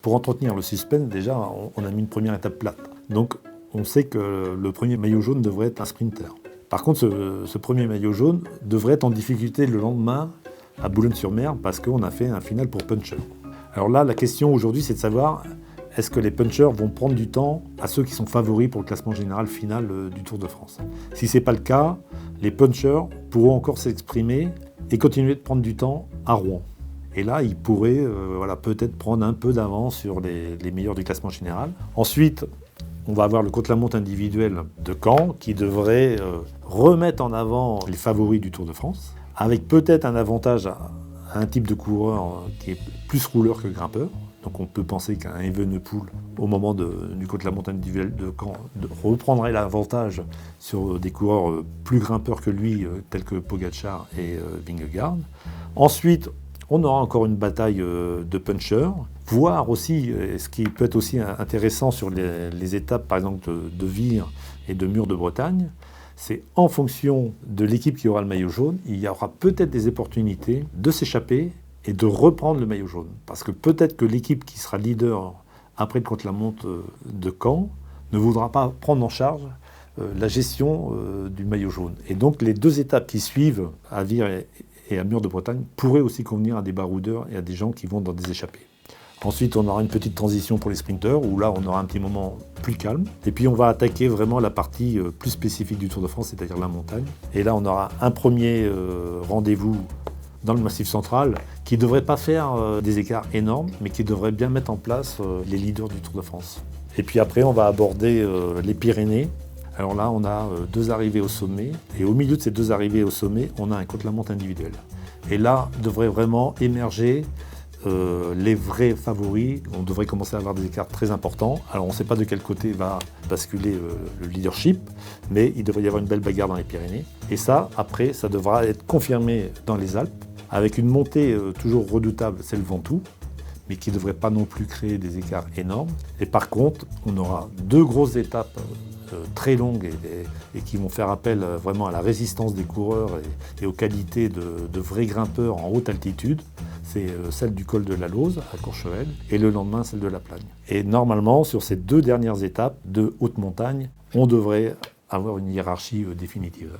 Pour entretenir le suspense, déjà, on a mis une première étape plate. Donc, on sait que le premier maillot jaune devrait être un sprinter. Par contre, ce premier maillot jaune devrait être en difficulté le lendemain à Boulogne-sur-Mer parce qu'on a fait un final pour puncher. Alors là, la question aujourd'hui, c'est de savoir est-ce que les punchers vont prendre du temps à ceux qui sont favoris pour le classement général final du Tour de France. Si ce n'est pas le cas, les punchers pourront encore s'exprimer et continuer de prendre du temps à Rouen. Et là, ils pourraient peut-être prendre un peu d'avance sur les meilleurs du classement général. Ensuite, on va avoir le contre-la-montre individuel de Caen qui devrait remettre en avant les favoris du Tour de France, avec peut-être un avantage à un type de coureur qui est plus rouleur que grimpeur. Donc on peut penser qu'un Evenepoel, au moment du contre-la-montre individuel de Caen, reprendrait l'avantage sur des coureurs plus grimpeurs que lui, tels que Pogačar et Vingegaard. Ensuite, on aura encore une bataille de punchers, voire aussi, ce qui peut être aussi intéressant sur les étapes, par exemple, de Vire et de Mur de Bretagne, c'est en fonction de l'équipe qui aura le maillot jaune, il y aura peut-être des opportunités de s'échapper et de reprendre le maillot jaune. Parce que peut-être que l'équipe qui sera leader après le contre-la-montre de Caen ne voudra pas prendre en charge la gestion du maillot jaune. Et donc les deux étapes qui suivent à Vire et à Mur de Bretagne pourraient aussi convenir à des baroudeurs et à des gens qui vont dans des échappées. Ensuite, on aura une petite transition pour les sprinteurs, où là, on aura un petit moment plus calme. Et puis, on va attaquer vraiment la partie plus spécifique du Tour de France, c'est-à-dire la montagne. Et là, on aura un premier rendez-vous dans le Massif central, qui ne devrait pas faire des écarts énormes, mais qui devrait bien mettre en place les leaders du Tour de France. Et puis après, on va aborder les Pyrénées. Alors là, on a deux arrivées au sommet, et au milieu de ces deux arrivées au sommet, on a un contre-la-montre individuel. Et là, devrait vraiment émerger les vrais favoris. On devrait commencer à avoir des écarts très importants. Alors on ne sait pas de quel côté va basculer le leadership, mais il devrait y avoir une belle bagarre dans les Pyrénées. Et ça, après, ça devra être confirmé dans les Alpes, avec une montée toujours redoutable, c'est le Ventoux, mais qui ne devrait pas non plus créer des écarts énormes. Et par contre, on aura deux grosses étapes très longues et qui vont faire appel vraiment à la résistance des coureurs et aux qualités de vrais grimpeurs en haute altitude. C'est celle du col de la Lose à Courchevel et le lendemain celle de la Plagne. Et normalement, sur ces deux dernières étapes de haute montagne, on devrait avoir une hiérarchie définitive.